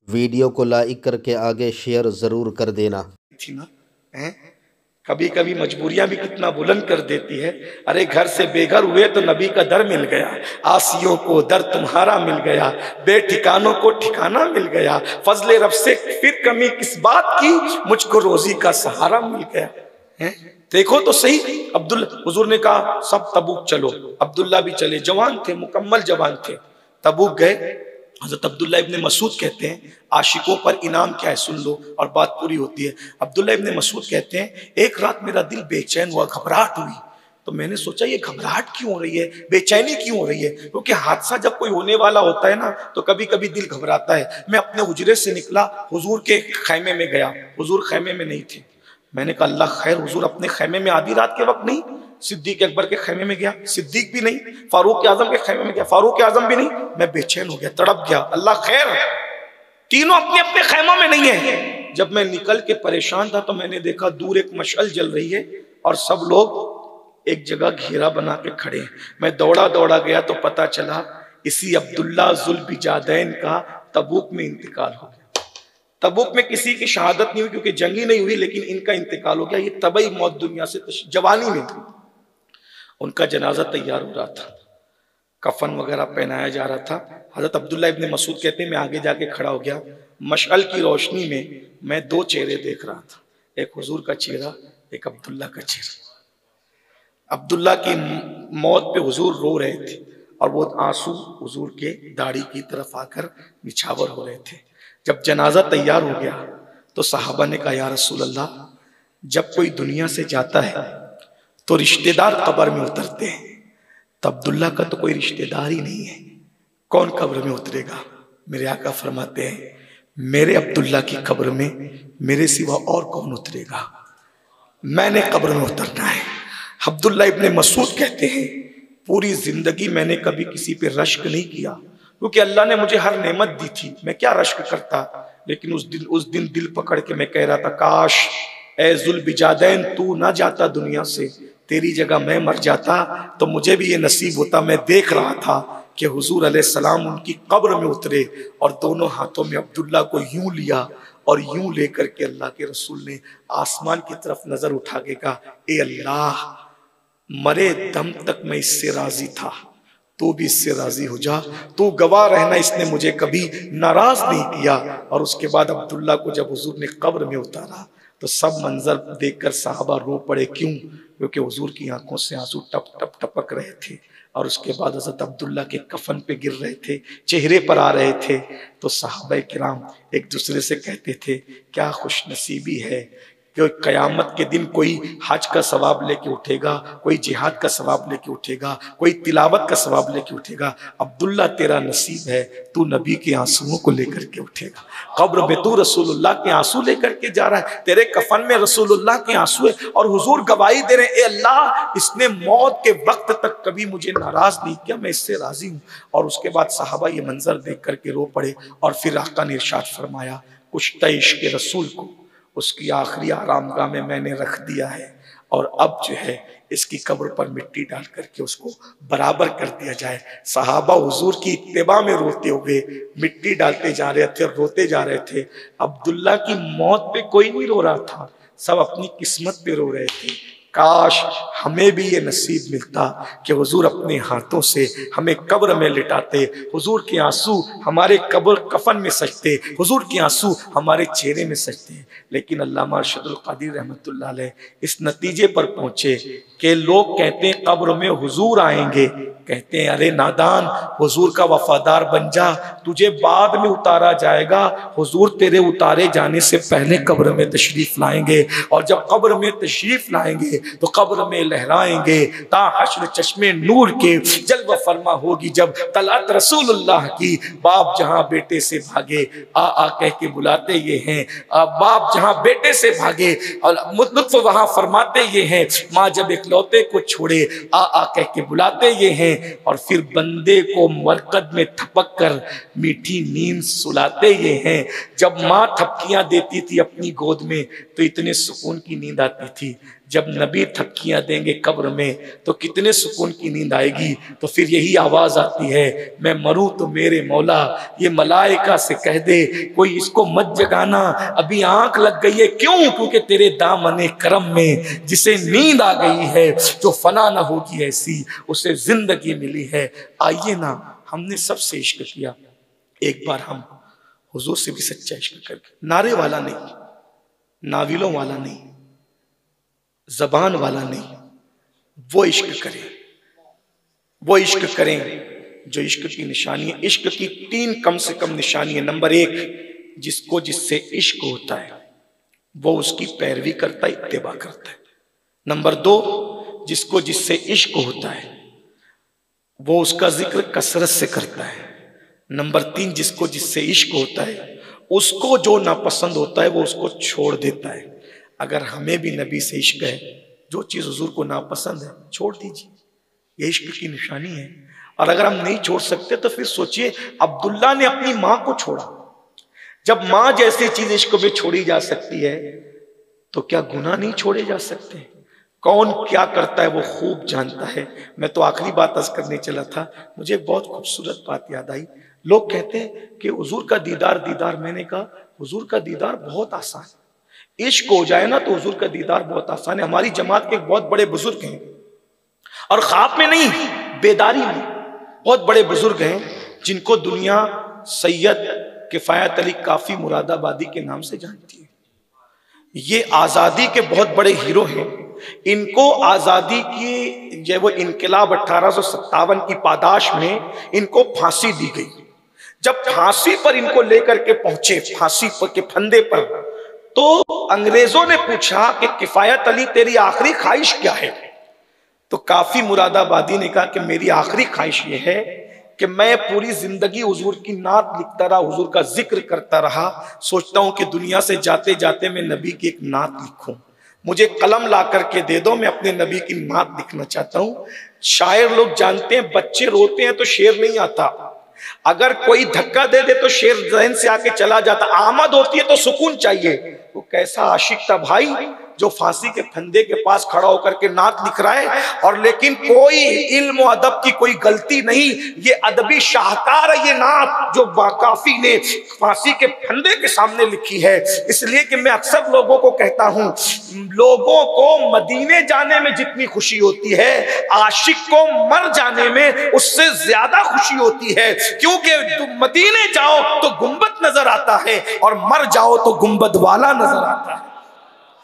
Video को like करके आगे शेयर ज़रूर कर देना। थी ना हैं? कभी कभी मजबूरियां भी कितना बुलंद कर देती है। अरे घर से बेघर हुए तो नबी का दर मिल गया, आसियों को दर तुम्हारा मिल गया, बेठिकानों को ठिकाना मिल गया, फजले रब से फिर कमी किस बात की, मुझको रोजी का सहारा मिल गया है। देखो तो सही, हुजूर ने कहा सब तबूक चलो, अब्दुल्ला भी चले, जवान थे, मुकम्मल जवान थे, तबूक गए। हज़रत अब्दुल्ला इब्ने मसूद कहते हैं, आशिकों पर इनाम क्या है सुन लो और बात पूरी होती है। अब्दुल्ला इब्ने मसूद कहते हैं, एक रात मेरा दिल बेचैन हुआ, घबराहट हुई, तो मैंने सोचा ये घबराहट क्यों हो रही है, बेचैनी क्यों हो रही है, क्योंकि हादसा जब कोई होने वाला होता है ना तो कभी कभी दिल घबराता है। मैं अपने हुजरे से निकला, हुजूर के खैमे में गया, हुजूर खैमे में नहीं थे। मैंने कहा अल्लाह खैर, हुजूर अपने खैमे में आधी रात के वक्त नहीं? सिद्दीक अकबर के खैमे में गया, सिद्दीक भी नहीं, फारूक आजम के खैमे में गया, फारूक आजम भी नहीं। मैं बेचैन हो गया, तड़प गया, अल्लाह खैर, तीनों अपने अपने खैमों में नहीं है। जब मैं निकल के परेशान था तो मैंने देखा दूर एक मशअल जल रही है और सब लोग एक जगह घेरा बना के खड़े हैं। मैं दौड़ा दौड़ा गया तो पता चला इसी अब्दुल्ला जुल्बिजादैन का तबूक में इंतकाल हो गया। तबूक में किसी की शहादत नहीं हुई क्योंकि जंगी नहीं हुई, लेकिन इनका इंतकाल हो गया। ये तबई मौत दुनिया से जवानी में थी। उनका जनाजा तैयार हो रहा था, कफन वगैरह पहनाया जा रहा था। हजरत अब्दुल्ला इब्ने मसूद कहते हैं मैं आगे जाके खड़ा हो गया, मशअल की रोशनी में मैं दो चेहरे देख रहा था, एक हुजूर का चेहरा, एक अब्दुल्ला का चेहरा। अब्दुल्ला की मौत पे हुजूर रो रहे थे और वो आंसू हुजूर के दाढ़ी की तरफ आकर निछावर हो रहे थे। जब जनाजा तैयार हो गया तो सहाबा ने कहा या रसूल अल्लाह, जब कोई दुनिया से जाता है तो रिश्तेदार कब्र में उतरते हैं, तो अब्दुल्ला का तो कोई रिश्तेदार ही नहीं है, कौन कब्र में उतरेगा? मेरे आका फरमाते हैं मेरे अब्दुल्ला की कब्र में मेरे सिवा और कौन उतरेगा, मैंने कब्र में उतरना है। अब्दुल्ला इब्ने मसूद कहते हैं पूरी जिंदगी मैंने कभी किसी पे रश्क नहीं किया क्योंकि अल्लाह ने मुझे हर नेमत दी थी, मैं क्या रश्क करता। लेकिन उस दिन दिल पकड़ के मैं कह रहा था काश ए जुल्बिजादैन तू ना जाता दुनिया से, तेरी जगह मैं मर जाता तो मुझे भी ये नसीब होता। मैं देख रहा था कि हुजूर अलैहिस्सलाम उनकी कब्र में उतरे और दोनों हाथों में अब्दुल्ला को यूं लिया और यूं लेकर के अल्लाह के रसूल ने आसमान की तरफ नजर उठा के कहा ए अल्लाह, मरे दम तक मैं इससे राजी था, तू भी इससे राजी हो जा, तू गवाह रहना इसने मुझे कभी नाराज नहीं किया। और उसके बाद अब्दुल्ला को जब हुजूर ने कब्र में उतारा तो सब मंजर देखकर साहबा रो पड़े। क्यों? क्योंकि हुजूर की आंखों से आंसू टप टप टपक रहे थे और उसके बाद हज़रत अब्दुल्ला के कफन पे गिर रहे थे, चेहरे पर आ रहे थे। तो साहबा किराम एक दूसरे से कहते थे क्या खुशनसीबी है कि क़यामत के दिन कोई हज का सवाब लेके उठेगा, कोई जिहाद का सवाब लेके उठेगा, कोई तिलावत का सवाब लेके उठेगा। अब्दुल्ला तेरा नसीब है, तू नबी के आंसुओं को लेकर के उठेगा। कब्र में तू रसूलुल्लाह के आंसू लेकर के जा रहा है, तेरे कफन में रसूलुल्लाह के आंसू है और हुजूर गवाही दे रहे हैं ए अल्लाह, इसने मौत के वक्त तक कभी मुझे नाराज नहीं किया, मैं इससे राजी हूँ। और उसके बाद साहबा ये मंजर देख करके रो पड़े और फिर आका ने इरशाद फरमाया कुश्ता इश्क़ रसूल को उसकी आखिरी आरामगाह में मैंने रख दिया है और अब जो है इसकी कब्र पर मिट्टी डाल करके उसको बराबर कर दिया जाए। सहाबा हुजूर की इत्तिबा में रोते हुए मिट्टी डालते जा रहे थे, रोते जा रहे थे। अब्दुल्ला की मौत पे कोई नहीं रो रहा था, सब अपनी किस्मत पे रो रहे थे। काश हमें भी ये नसीब मिलता कि हुजूर अपने हाथों से हमें कब्र में लिटाते, हुजूर के आंसू हमारे कब्र कफन में सजते, हुजूर के आंसू हमारे चेहरे में सजते। लेकिन अल्लामा अरशदुल क़ादिर रहमतुल्लाह अलैह इस नतीजे पर पहुंचे कि लोग कहते हैं कब्र में हुजूर आएंगे, कहते हैं अरे नादान, हुजूर का वफादार बन जा, तुझे बाद में उतारा जाएगा, हुजूर तेरे उतारे जाने से पहले कब्र में तशरीफ लाएंगे और जब कब्र में तशरीफ लाएंगे तो कब्र में लहराएंगे ता हश्र चश्मे नूर के जलवा फरमा होगी जब तलात रसूलुल्लाह की। बाप जहां बेटे से भागे आ कह के बुलाते ये हैं, बाप जहां बेटे से भागे और लुत्फ वहां फरमाते ये हैं, माँ जब इकलौते को छोड़े आ कह के बुलाते ये हैं और फिर बंदे को मरकद में थपक कर मीठी नींद सुलाते ये हैं। जब माँ थपकियां देती थी अपनी गोद में तो इतने सुकून की नींद आती थी, जब नबी थपकियां देंगे कब्र में तो कितने सुकून की नींद आएगी। तो फिर यही आवाज आती है, मैं मरूं तो मेरे मौला ये मलाइका से कह दे कोई इसको मत जगाना, अभी आंख लग गई है। क्यों? क्योंकि तेरे दामने करम में जिसे नींद आ गई है, जो फना ना होगी ऐसी उसे जिंदगी मिली है। आइए ना, हमने सबसे इश्क किया, एक बार हम हुजूर से भी सच्चा इश्क करके, नारे वाला नहीं, नाविलों वाला नहीं, जबान वाला नहीं, वो इश्क करें, वो इश्क करें जो इश्क की निशानी है। इश्क की 3 कम से कम निशानी है। नंबर 1, जिसको जिससे इश्क होता है वो उसकी पैरवी करता है, इत्तेबा करता है। नंबर 2, जिसको जिससे इश्क होता है वो उसका जिक्र कसरत से करता है। नंबर 3, जिसको जिससे इश्क होता है उसको जो नापसंद होता है वो उसको छोड़ देता है। अगर हमें भी नबी से इश्क है, जो चीज़ हुजूर को नापसंद है छोड़ दीजिए, ये इश्क की निशानी है। और अगर हम नहीं छोड़ सकते तो फिर सोचिए, अब्दुल्ला ने अपनी माँ को छोड़ा। जब माँ जैसी चीज इश्क में छोड़ी जा सकती है तो क्या गुनाह नहीं छोड़े जा सकते? कौन क्या करता है वो खूब जानता है। मैं तो आखिरी बात अर्ज करने चला था, मुझे एक बहुत खूबसूरत बात याद आई। लोग कहते हैं कि हुजूर का दीदार, मैंने कहा हुजूर का दीदार बहुत आसान है, इश्क हो जाए ना तो हुजूर का दीदार बहुत आसान है। हमारी जमात के एक बहुत बड़े बुजुर्ग हैं, और ख्वाब में नहीं बेदारी में बहुत बड़े बुजुर्ग हैं जिनको दुनिया सैयद किफायत अली काफी मुरादाबादी के नाम से जानती है। ये आजादी के बहुत बड़े हीरो हैं। इनको आजादी की जो वो इनकलाब 1857 की पादाश में इनको फांसी दी गई। जब फांसी पर इनको लेकर के पहुंचे, फांसी पर के फंदे पर, तो अंग्रेजों ने पूछा कि किफायत अली तेरी आखिरी ख्वाहिश क्या है? तो काफी मुरादाबादी ने कहा कि मेरी आखिरी ख्वाहिश ये है कि मैं पूरी जिंदगी हुजूर की नात लिखता रहा, हुजूर का जिक्र करता रहा। सोचता हूं कि दुनिया से जाते जाते मैं नबी की एक नात लिखूं, मुझे कलम ला करके दे दो, मैं अपने नबी की नात लिखना चाहता हूं। शायर लोग जानते हैं, बच्चे रोते हैं तो शेर नहीं आता, अगर कोई धक्का दे दे तो शेर जहन से आके चला जाता, आमद होती है तो सुकून चाहिए। वो कैसा आशिक था भाई जो फांसी के फंदे के पास खड़ा होकर के नात लिख रहा है, और लेकिन कोई इल्म और अदब की कोई गलती नहीं। ये अदबी शाहकार है ये नात जो काफी ने फांसी के फंदे के सामने लिखी है। इसलिए कि मैं अक्सर लोगों को कहता हूं, लोगों को मदीने जाने में जितनी खुशी होती है, आशिक को मर जाने में उससे ज्यादा खुशी होती है। क्योंकि तुम मदीने जाओ तो गुंबद नजर आता है, और मर जाओ तो गुंबद वाला नजर आता है।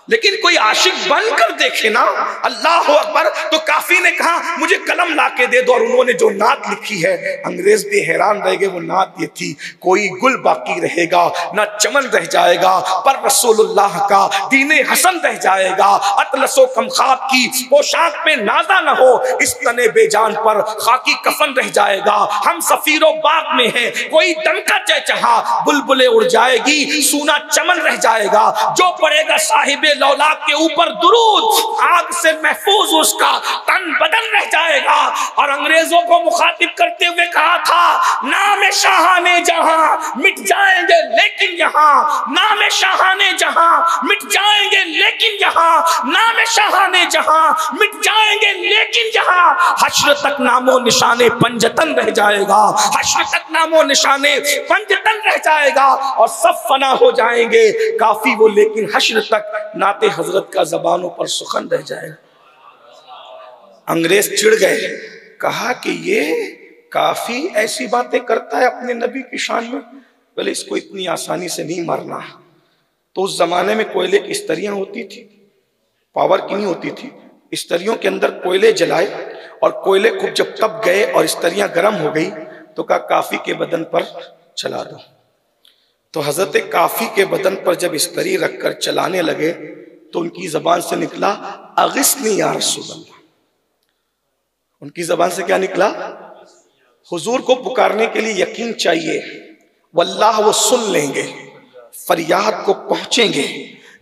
लेकिन कोई आशिक बनकर देखे ना, अल्लाह अकबर, तो काफी ने कहा मुझे कलम ला के दे दो, और उन्होंने जो नात लिखी है, अंग्रेज भी हैरान रह गए। वो नात ये थी, कोई गुल बाकी रहेगा ना चमन रह जाएगा, पर रसूलुल्लाह का दीने हसन रह जाएगा। अतलसो कमखाब की पोशाक पे नाजा न हो, इस तने बेजान पर खाकी कफन रह जाएगा। हम सफीरो बाग में हैं, कोई दमका चहचहा, बुलबुलें उड़ जाएगी, सूना चमन रह जाएगा। जो पड़ेगा साहिबे लौलाक के ऊपर दुरूद, आग से महफूज उसका तन बदन रह जाएगा। और अंग्रेजों को मुखातिब करते हुए कहा था, नाम शाहाने जहां मिट जाएंगे लेकिन यहाँ, नाम शाहाने जहां मिट जाएंगे लेकिन यहाँ, नाम शाहाने जहां मिट जाएंगे लेकिन यहाँ, हश्र तक नामो निशाने पंजतन रह जाएगा, हश्र तक नामो निशाने पंजतन रह जाएगा, और सब फना हो जाएंगे काफी वो, लेकिन हश्र तक नाते हजरत का जबानों पर सुखन रह जाएगा। अंग्रेज चिढ़ गए, कहा कि ये काफी ऐसी बातें करता है अपने नबी की शान में, बोले इसको इतनी आसानी से नहीं मारना। तो उस जमाने में कोयले की इस्तरियां होती थी, पावर की नहीं होती थी। इस्तरियों के अंदर कोयले जलाए, और कोयले खूब जब तप गए और इस्तरियां गर्म हो गई तो कहा काफी के बदन पर चला दो। तो हजरत काफी के बदन पर जब इस्तरी रखकर चलाने लगे तो उनकी जबान से निकला, अगिस्नी या रसूल अल्लाह। उनकी जबान से क्या निकला? हुजूर को पुकारने के लिए यकीन चाहिए, वल्लाह वो सुन लेंगे, फरियाद को पहुंचेंगे।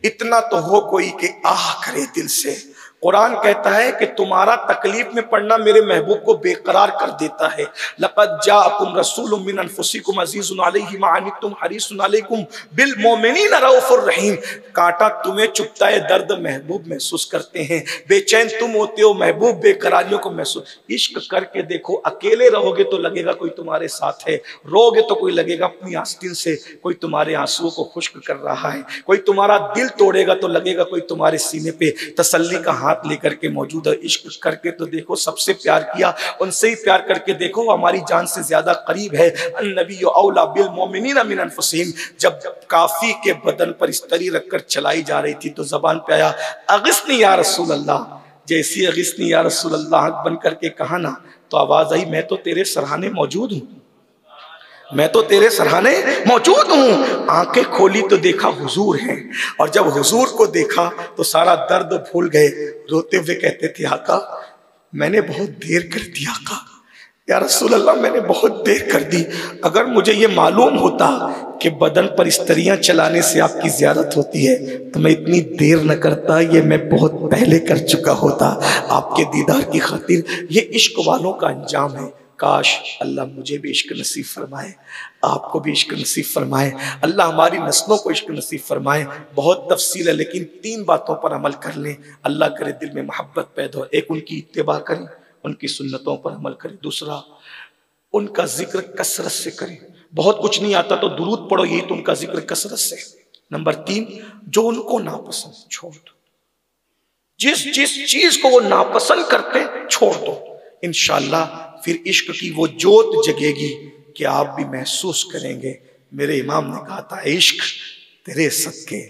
इतना तो हो कोई कि आह करे दिल से, कुरान कहता है कि तुम्हारा तकलीफ में पड़ना मेरे महबूब को बेकरार कर देता है। लक़द जाअकुम रसूलुम मिन अनफुसिकुम अज़ीज़ुन अलैहि मा अनित्तुम हरीसुन अलैकुम बिल मोमिनीन रऊफ़ुर रहीम। कांटा तुम्हें चुभता है, दर्द महबूब महसूस करते हैं, बेचैन तुम होते हो महबूब, बेकरारियों को महसूस। इश्क करके देखो, अकेले रहोगे तो लगेगा कोई तुम्हारे साथ है, रोगे तो कोई लगेगा अपनी आस्तीन से कोई तुम्हारे आंसुओं को खुश्क कर रहा है, कोई तुम्हारा दिल तोड़ेगा तो लगेगा कोई तुम्हारे सीने पे तसल्ली का हाथ लेकर के मौजूद है। इश्क करके तो देखो, सबसे प्यार किया उनसे ही प्यार करके देखो, वो हमारी जान से ज्यादा करीब है। अन्नबी औला बिल मोमिनीन मिन अनफुसिहिम। जब काफी के बदन पर इस्तरी रखकर चलाई जा रही थी तो जबान पे आया अगिस्नी या रसूल अल्लाह। जैसी अगिस्नी या रसूल अल्लाह बन करके कहा ना, तो आवाज आई मैं तो तेरे सरहाने मौजूद हूं, मैं तो तेरे सरहाने मौजूद हूं। आंखें खोली तो देखा हुजूर हैं, और जब हुजूर को देखा तो सारा दर्द भूल गए। रोते हुए कहते थे आका मैंने बहुत देर कर दी, आका या रसूल अल्लाह मैंने बहुत देर कर दी। अगर मुझे ये मालूम होता कि बदन पर इस्तरियां चलाने से आपकी ज़ियारत होती है तो मैं इतनी देर न करता, ये मैं बहुत पहले कर चुका होता आपके दीदार की खातिर। ये इश्क वालों का अंजाम है। काश अल्लाह मुझे भी इश्क नसीब फरमाए, आपको भी इश्क नसीब फरमाए, अल्लाह हमारी नस्लों को इश्क नसीब फरमाए। बहुत तफसील है लेकिन 3 बातों पर अमल कर लें, अल्लाह करे दिल में मोहब्बत पैदा हो। एक, उनकी इत्तिबा करें, उनकी सुन्नतों पर अमल करें। दूसरा, उनका जिक्र कसरत से करें, बहुत कुछ नहीं आता तो दुरूद पढ़ो, यही तो उनका जिक्र कसरत से। नंबर 3, जो उनको नापसंद छोड़ दो, जिस जिस चीज को वो नापसंद करते छोड़ दो। इंशाअल्लाह फिर इश्क की वो जोत जगेगी कि आप भी महसूस करेंगे। मेरे इमाम ने कहा था इश्क तेरे सदके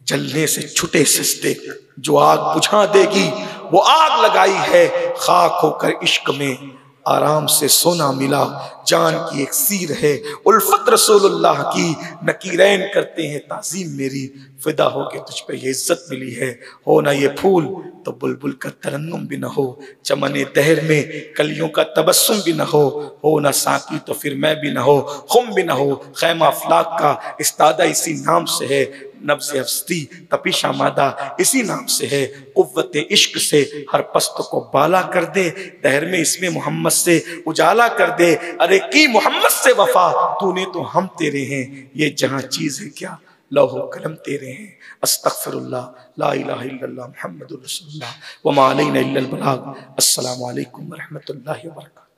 जलने से छुटे सस्ते, जो आग बुझा देगी वो आग लगाई है, खाक होकर इश्क में आराम से सोना मिला, जान की एक सीर है उल्फत रसूलुल्लाह की, नकीरैन करते हैं ताजीम मेरी, फिदा हो के तुझ पे ये इज्जत मिली है। हो ना ये फूल तो बुलबुल का तरन्नुम भी न हो, चमने दहर में कलियों का तबस्सुम भी न हो ना साकी तो फिर मैं भी न हो, खुम भी न हो, खैमा अफलाक का इस्तादा इसी नाम से है, नब्ज़ हस्ती तपिश आमादा इसी नाम से है, कुव्वत इश्क से हर पस्त को बाला कर दे, दहर में इसमें मोहम्मद से उजाला कर दे। अरे की मोहम्मद से वफा तूने तो हम तेरे हैं, ये जहां चीज है क्या लौहो कलम तेरे हैं। अस्तगफिरुल्लाह, ला इलाहा इल्लल्लाह मुहम्मदुर रसूलुल्लाह व मा अलैना इल्लल बलाग। अस्सलामु अलैकुम व रहमतुल्लाहि व बरकातहू।